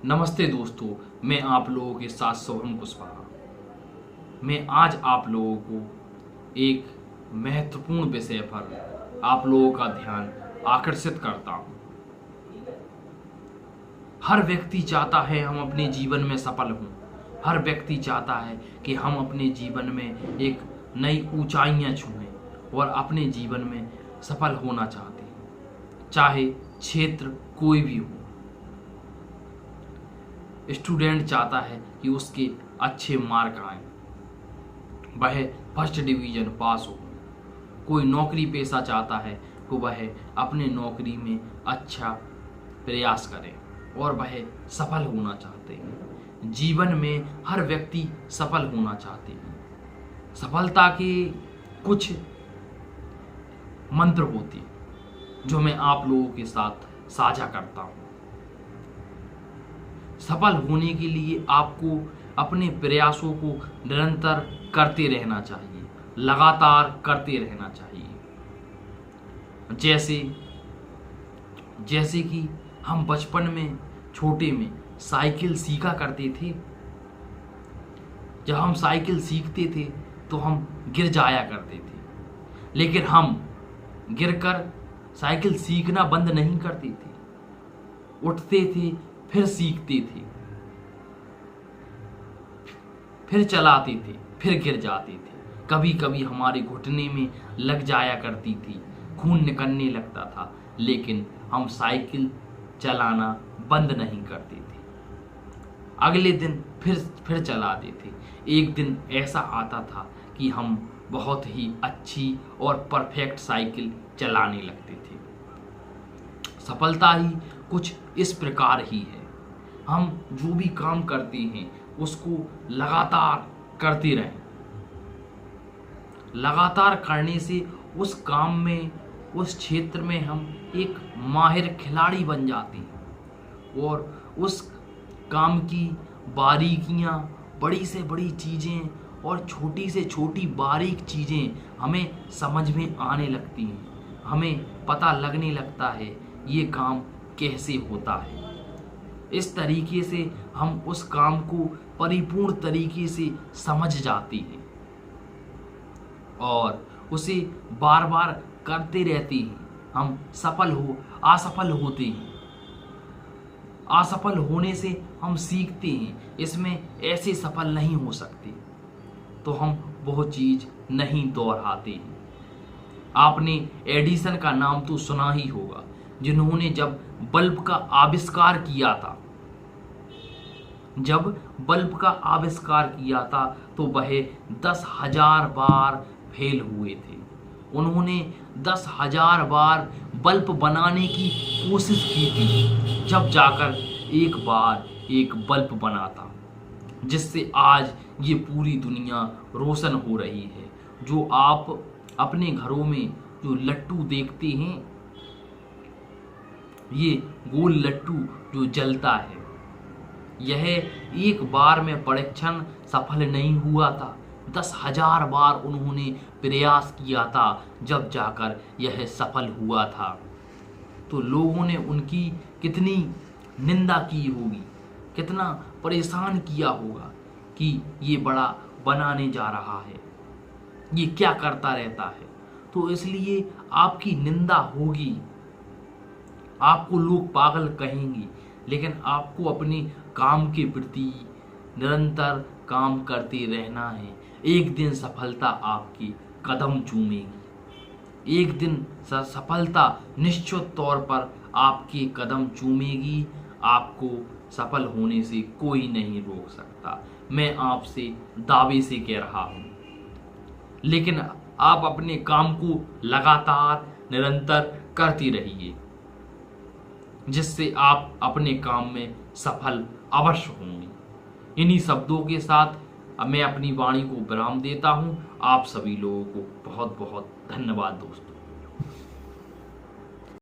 नमस्ते दोस्तों, मैं आप लोगों के साथ सोहम कुशवाहा। मैं आज आप लोगों को एक महत्वपूर्ण विषय पर आप लोगों का ध्यान आकर्षित करता हूं। हर व्यक्ति चाहता है हम अपने जीवन में सफल हों। हर व्यक्ति चाहता है कि हम अपने जीवन में एक नई ऊंचाइयां छुएं और अपने जीवन में सफल होना चाहते हैं, चाहे क्षेत्र कोई भी हो। स्टूडेंट चाहता है कि उसके अच्छे मार्क आए, वह फर्स्ट डिवीजन पास हो। कोई नौकरी पेशा चाहता है कि वह अपने नौकरी में अच्छा प्रयास करे और वह सफल होना चाहते हैं। जीवन में हर व्यक्ति सफल होना चाहते हैं। सफलता के कुछ मंत्र होते हैं जो मैं आप लोगों के साथ साझा करता हूं। सफल होने के लिए आपको अपने प्रयासों को निरंतर करते रहना चाहिए, लगातार करते रहना चाहिए। जैसे कि हम बचपन में छोटे में साइकिल सीखा करते थे। जब हम साइकिल सीखते थे तो हम गिर जाया करते थे, लेकिन हम गिरकर साइकिल सीखना बंद नहीं करते थे। उठते थे, फिर सीखते थे, फिर चलाते थे, फिर गिर जाते थे। कभी कभी हमारे घुटने में लग जाया करती थी, खून निकलने लगता था, लेकिन हम साइकिल चलाना बंद नहीं करते थे। अगले दिन फिर चलाते थे। एक दिन ऐसा आता था कि हम बहुत ही अच्छी और परफेक्ट साइकिल चलाने लगते थे। सफलता ही कुछ इस प्रकार ही है। हम जो भी काम करते हैं उसको लगातार करते रहें। लगातार करने से उस काम में, उस क्षेत्र में हम एक माहिर खिलाड़ी बन जाते हैं और उस काम की बारीकियां, बड़ी से बड़ी चीज़ें और छोटी से छोटी बारीक चीज़ें हमें समझ में आने लगती हैं। हमें पता लगने लगता है ये काम कैसे होता है। इस तरीके से हम उस काम को परिपूर्ण तरीके से समझ जाते हैं और उसे बार बार करते रहते हैं। हम असफल होते हैं। असफल होने से हम सीखते हैं इसमें ऐसे सफल नहीं हो सकते, तो हम वो चीज नहीं दोहराते हैं। आपने एडिसन का नाम तो सुना ही होगा, जिन्होंने जब बल्ब का आविष्कार किया था। जब बल्ब का आविष्कार किया था तो वह 10,000 बार फेल हुए थे। उन्होंने 10,000 बार बल्ब बनाने की कोशिश की थी, जब जाकर एक बार एक बल्ब बना था, जिससे आज ये पूरी दुनिया रोशन हो रही है। जो आप अपने घरों में जो लट्टू देखते हैं, ये गोल लट्टू जो जलता है, यह एक बार में परीक्षण सफल नहीं हुआ था। 10,000 बार उन्होंने प्रयास किया था, जब जाकर यह सफल हुआ था। तो लोगों ने उनकी कितनी निंदा की होगी, कितना परेशान किया होगा कि ये बड़ा बनाने जा रहा है, ये क्या करता रहता है। तो इसलिए आपकी निंदा होगी, आपको लोग पागल कहेंगे, लेकिन आपको अपने काम के प्रति निरंतर काम करते रहना है। एक दिन सफलता आपकी कदम चूमेगी। एक दिन सफलता निश्चित तौर पर आपके कदम चूमेगी। आपको सफल होने से कोई नहीं रोक सकता, मैं आपसे दावे से कह रहा हूं। लेकिन आप अपने काम को लगातार निरंतर करते रहिए, जिससे आप अपने काम में सफल अवश्य होंगे। इन्हीं शब्दों के साथ मैं अपनी वाणी को विराम देता हूं। आप सभी लोगों को बहुत बहुत धन्यवाद दोस्तों।